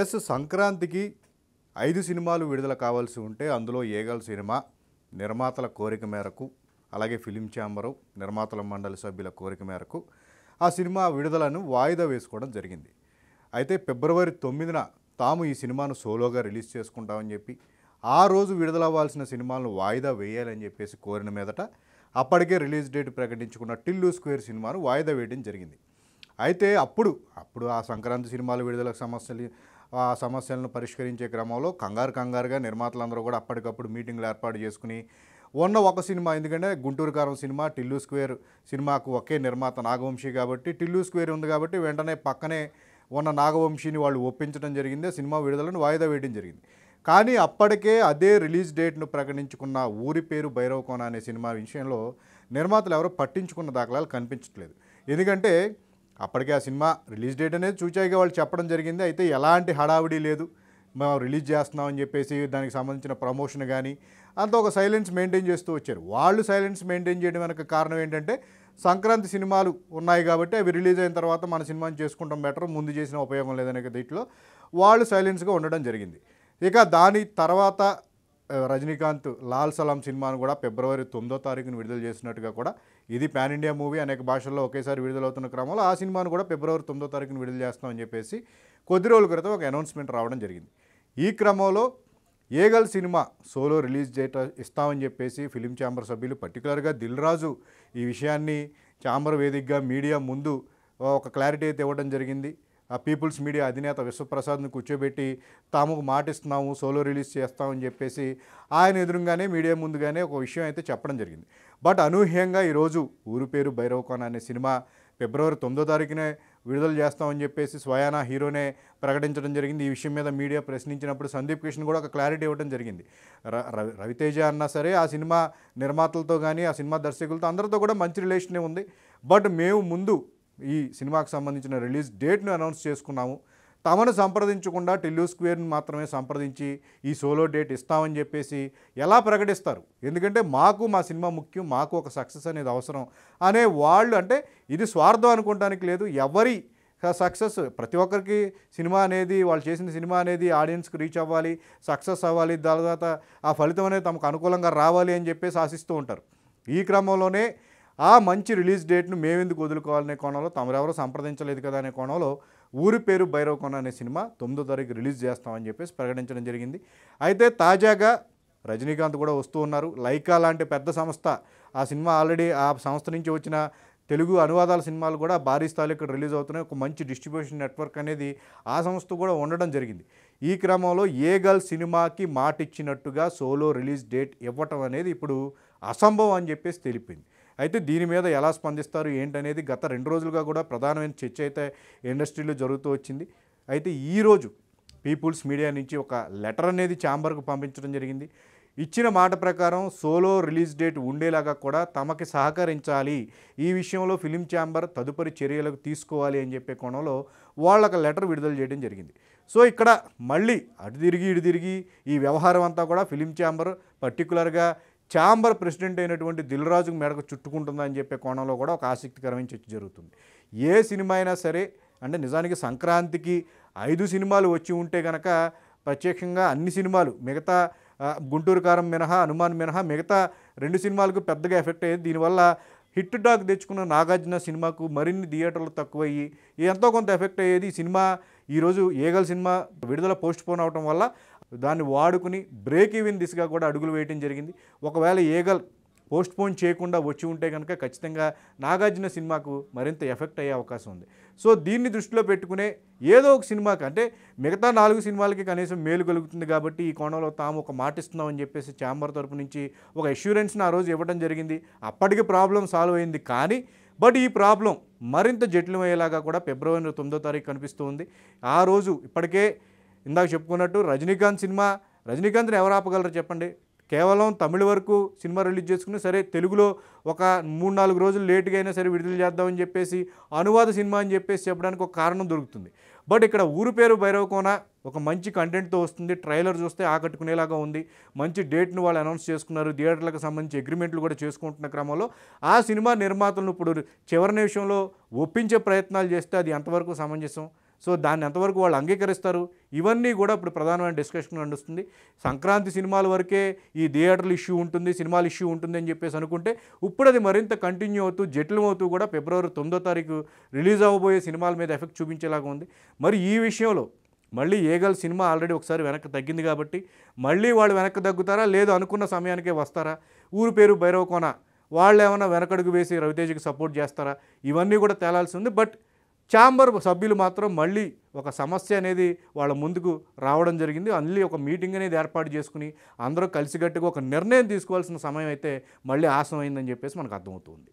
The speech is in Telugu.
ఎస్ సంక్రాంతికి 5 సినిమాలు విడుదల కావాల్సి ఉంటే అందులో ఏగల్ సినిమా నిర్మాతల కోరిక మేరకు అలాగే ఫిలిం ఛాంబరు నిర్మాతల మండలి సభ్యుల కోరిక మేరకు ఆ సినిమా విడుదలను వాయిదా వేసుకోవడం జరిగింది. అయితే ఫిబ్రవరి 9న తాము ఈ సినిమాను సోలోగా రిలీజ్ చేసుకుంటామని చెప్పి ఆ రోజు విడుదలవ్వాల్సిన సినిమాలను వాయిదా వేయాలని చెప్పేసి కోరిన మీదట అప్పటికే రిలీజ్ డేట్ ప్రకటించుకున్న టిల్లు స్క్వేర్ సినిమాను వాయిదా వేయడం జరిగింది. అయితే అప్పుడు ఆ సంక్రాంతి సినిమాల విడుదలకు ఆ సమస్యలను పరిష్కరించే క్రమంలో కంగారుగా నిర్మాతలందరూ కూడా అప్పటికప్పుడు మీటింగ్లు ఏర్పాటు చేసుకుని ఉన్న ఒక సినిమా, ఎందుకంటే గుంటూరు కారం సినిమా టిల్లు స్క్వేర్ సినిమాకు ఒకే నిర్మాత నాగవంశీ కాబట్టి టిల్లు స్క్వేర్ ఉంది కాబట్టి వెంటనే పక్కనే ఉన్న నాగవంశీని వాళ్ళు ఒప్పించడం జరిగింది. సినిమా విడుదలను వాయిదా వేయడం జరిగింది. కానీ అప్పటికే అదే రిలీజ్ డేట్ను ప్రకటించుకున్న ఊరి పేరు భైరవకోన అనే సినిమా విషయంలో నిర్మాతలు ఎవరో పట్టించుకున్న దాఖలాలు కనిపించట్లేదు. ఎందుకంటే అప్పటికే ఆ సినిమా రిలీజ్ డేట్ అనేది చూచాయిగా వాళ్ళు చెప్పడం జరిగింది. అయితే ఎలాంటి హడావిడి లేదు, మేము రిలీజ్ చేస్తున్నామని చెప్పేసి దానికి సంబంధించిన ప్రమోషన్ కానీ అంతా ఒక సైలెన్స్ మెయింటైన్ చేస్తూ వచ్చారు. వాళ్ళు సైలెన్స్ మెయింటైన్ చేయడం వెనక కారణం ఏంటంటే సంక్రాంతి సినిమాలు ఉన్నాయి కాబట్టి అవి రిలీజ్ అయిన తర్వాత మన సినిమాని చేసుకుంటాం బెటర్, ముందు చేసిన ఉపయోగం లేదనే దీంట్లో వాళ్ళు సైలెన్స్గా ఉండడం జరిగింది. ఇక దాని తర్వాత రజనీకాంత్ లాల్ సలాం సినిమాను కూడా ఫిబ్రవరి 9వ తారీఖున విడుదల చేసినట్టుగా కూడా, ఇది పాన్ ఇండియా మూవీ, అనేక భాషల్లో ఒకేసారి విడుదలవుతున్న క్రమంలో ఆ సినిమాను కూడా ఫిబ్రవరి 9వ తారీఖున విడుదల చేస్తామని చెప్పేసి కొద్ది రోజుల క్రితం ఒక అనౌన్స్మెంట్ రావడం జరిగింది. ఈ క్రమంలో Eagle cinema solo release date ఇస్తామని చెప్పేసి ఫిలిం ఛాంబర్ సభ్యులు పర్టికులర్గా దిల్ రాజు ఈ విషయాన్ని ఛాంబర్ వేదికగా మీడియా ముందు ఒక క్లారిటీ అయితే ఇవ్వడం జరిగింది. ఆ పీపుల్స్ మీడియా అధినేత విశ్వప్రసాద్ని కూర్చోబెట్టి తాము మాటిస్తున్నాము సోలో రిలీజ్ చేస్తామని చెప్పేసి ఆయన ఎదురుగానే మీడియా ముందుగానే ఒక విషయం అయితే చెప్పడం జరిగింది. బట్ అనూహ్యంగా ఈరోజు ఊరు పేరు భైరవకోన అనే సినిమా ఫిబ్రవరి 9వ తారీఖునే విడుదల చేస్తామని చెప్పేసి స్వయానా హీరోనే ప్రకటించడం జరిగింది. ఈ విషయం మీద మీడియా ప్రశ్నించినప్పుడు సందీప్ కిషన్ కూడా ఒక క్లారిటీ ఇవ్వడం జరిగింది. రవితేజ అన్నా సరే ఆ సినిమా నిర్మాతలతో కానీ ఆ సినిమా దర్శకులతో అందరితో కూడా మంచి రిలేషనే ఉంది. బట్ మేము ముందు ఈ సినిమాకు సంబంధించిన రిలీజ్ డేట్ను అనౌన్స్ చేసుకున్నాము, తమను సంప్రదించకుండా టిల్లు స్క్వేర్ని మాత్రమే సంప్రదించి ఈ సోలో డేట్ ఇస్తామని చెప్పేసి ఎలా ప్రకటిస్తారు? ఎందుకంటే మాకు మా సినిమా ముఖ్యం, మాకు ఒక సక్సెస్ అనేది అవసరం అనే వాళ్ళు, అంటే ఇది స్వార్థం అనుకోవడానికి లేదు. ఎవరి సక్సెస్, ప్రతి ఒక్కరికి సినిమా అనేది, వాళ్ళు చేసిన సినిమా అనేది ఆడియన్స్కి రీచ్ అవ్వాలి, సక్సెస్ అవ్వాలి, తర్వాత ఆ ఫలితం అనేది తమకు అనుకూలంగా రావాలి అని చెప్పేసి ఆశిస్తూ ఉంటారు. ఈ క్రమంలోనే ఆ మంచి రిలీజ్ డేట్ను మేమెందుకు వదులుకోవాలనే కోణంలో తమరెవరో సంప్రదించలేదు కదా అనే కోణంలో ఊరి పేరు భైరవకోన అనే సినిమా 9వ తారీఖు రిలీజ్ చేస్తామని చెప్పేసి ప్రకటించడం జరిగింది. అయితే తాజాగా రజనీకాంత్ కూడా వస్తూ ఉన్నారు. లైకా లాంటి పెద్ద సంస్థ, ఆ సినిమా ఆల్రెడీ ఆ సంస్థ నుంచి వచ్చిన తెలుగు అనువాదాల సినిమాలు కూడా భారీ స్థాయిలో ఇక్కడ రిలీజ్ అవుతున్నాయి. ఒక మంచి డిస్ట్రిబ్యూషన్ నెట్వర్క్ అనేది ఆ సంస్థ కూడా ఉండడం జరిగింది. ఈ క్రమంలో ఏగల్ సినిమాకి మాటిచ్చినట్టుగా సోలో రిలీజ్ డేట్ ఇవ్వటం అనేది ఇప్పుడు అసంభవం అని చెప్పేసి తెలిపింది. అయితే దీని మీద ఎలా స్పందిస్తారు ఏంటనేది గత 2 రోజులుగా కూడా ప్రధానమైన చర్చ అయితే ఇండస్ట్రీలో జరుగుతూ వచ్చింది. అయితే ఈరోజు పీపుల్స్ మీడియా నుంచి ఒక లెటర్ అనేది ఛాంబర్కు పంపించడం జరిగింది. ఇచ్చిన మాట ప్రకారం సోలో రిలీజ్ డేట్ ఉండేలాగా కూడా తమకి సహకరించాలి, ఈ విషయంలో ఫిలిం ఛాంబర్ తదుపరి చర్యలకు తీసుకోవాలి అని చెప్పే కోణంలో వాళ్ళకి లెటర్ విడుదల చేయడం జరిగింది. సో ఇక్కడ మళ్ళీ అటు తిరిగి ఈ వ్యవహారం అంతా కూడా ఫిలిం ఛాంబర్ పర్టికులర్గా ఛాంబర్ ప్రెసిడెంట్ అయినటువంటి దిల్ రాజుకు మెడకు చుట్టుకుంటుందని చెప్పే కోణంలో కూడా ఒక ఆసక్తికరమైన చర్చ జరుగుతుంది. ఏ సినిమా అయినా సరే, అంటే నిజానికి సంక్రాంతికి 5 సినిమాలు వచ్చి ఉంటే కనుక ప్రత్యక్షంగా అన్ని సినిమాలు మిగతా గుంటూరు కారం మినహా, హనుమాన్ మినహా మిగతా 2 సినిమాలకు పెద్దగా ఎఫెక్ట్ అయ్యేది. దీనివల్ల హిట్ టాక్ తెచ్చుకున్న నాగార్జున సినిమాకు మరిన్ని థియేటర్లు తక్కువయ్యి ఎంతో కొంత ఎఫెక్ట్ అయ్యేది. ఈ సినిమా ఈరోజు ఏగల్ సినిమా విడుదల పోస్ట్ పోన్ అవడం వల్ల దాన్ని వాడుకుని బ్రేక్ ఈవెన్ దిశగా కూడా అడుగులు వేయడం జరిగింది. ఒకవేళ ఏగల్ పోస్ట్ పోన్ చేయకుండా వచ్చి ఉంటే కనుక ఖచ్చితంగా నాగార్జున సినిమాకు మరింత ఎఫెక్ట్ అయ్యే అవకాశం ఉంది. సో దీన్ని దృష్టిలో పెట్టుకునే ఏదో ఒక సినిమాకి, అంటే మిగతా 4 సినిమాలకి కనీసం మేలు కలుగుతుంది కాబట్టి ఈ కోణంలో తాము ఒక మాట ఇస్తున్నామని చెప్పేసి ఛాంబర్ తరపు నుంచి ఒక అష్యూరెన్స్ని ఆ రోజు ఇవ్వడం జరిగింది. అప్పటికి ప్రాబ్లం సాల్వ్ అయింది. కానీ బట్ ఈ ప్రాబ్లం మరింత జటిలమయ్యేలాగా కూడా ఫిబ్రవరి 9వ తారీఖు కనిపిస్తూ ఉంది. ఆ రోజు ఇప్పటికే ఇందాక చెప్పుకున్నట్టు రజనీకాంత్ని ఎవరు ఆపగలరు చెప్పండి? కేవలం తమిళ వరకు సినిమా రిలీజ్ చేసుకుని సరే తెలుగులో ఒక 3-4 రోజులు లేటుగా అయినా సరే విడుదల చేద్దామని చెప్పేసి అనువాద సినిమా అని చెప్పేసి చెప్పడానికి ఒక కారణం దొరుకుతుంది. బట్ ఇక్కడ ఊరు పేరు భైరవకోన ఒక మంచి కంటెంట్తో వస్తుంది. ట్రైలర్ చూస్తే ఆకట్టుకునేలాగా ఉంది. మంచి డేట్ను వాళ్ళు అనౌన్స్ చేసుకున్నారు. థియేటర్లకు సంబంధించి అగ్రిమెంట్లు కూడా చేసుకుంటున్న క్రమంలో ఆ సినిమా నిర్మాతలను ఇప్పుడు చివరి నిమిషంలో ఒప్పించే ప్రయత్నాలు చేస్తే అది ఎంతవరకు సమంజసం? సో దాన్ని ఎంతవరకు వాళ్ళు అంగీకరిస్తారు, ఇవన్నీ కూడా ఇప్పుడు ప్రధానమైన డిస్కషన్ నడుస్తుంది. సంక్రాంతి సినిమాల వరకే ఈ థియేటర్ల ఇష్యూ ఉంటుంది, సినిమాల ఇష్యూ ఉంటుంది అని చెప్పేసి అనుకుంటే ఇప్పుడు అది మరింత కంటిన్యూ అవుతూ జటిలమవుతూ కూడా ఫిబ్రవరి 9వ తారీఖు రిలీజ్ అవ్వబోయే సినిమాల మీద ఎఫెక్ట్ చూపించేలాగా ఉంది. మరి ఈ విషయంలో మళ్ళీ ఏగల్ సినిమా ఆల్రెడీ ఒకసారి వెనక్కి తగ్గింది కాబట్టి మళ్ళీ వాళ్ళు వెనక్కి తగ్గుతారా, లేదు అనుకున్న సమయానికే వస్తారా, ఊరు పేరు భైరవకోన వాళ్ళు ఏమైనా వెనకడుగు వేసి రవితేజకి సపోర్ట్ చేస్తారా, ఇవన్నీ కూడా తేలాల్సి ఉంది. బట్ ఛాంబర్ సభ్యులు మాత్రం మళ్ళీ ఒక సమస్య అనేది వాళ్ళ ముందుకు రావడం జరిగింది. మళ్ళీ ఒక మీటింగ్ అనేది ఏర్పాటు చేసుకుని అందరూ కలిసికట్టుగా ఒక నిర్ణయం తీసుకోవాల్సిన సమయం అయితే మళ్ళీ ఆసనమైందని చెప్పేసి మనకు అర్థమవుతుంది.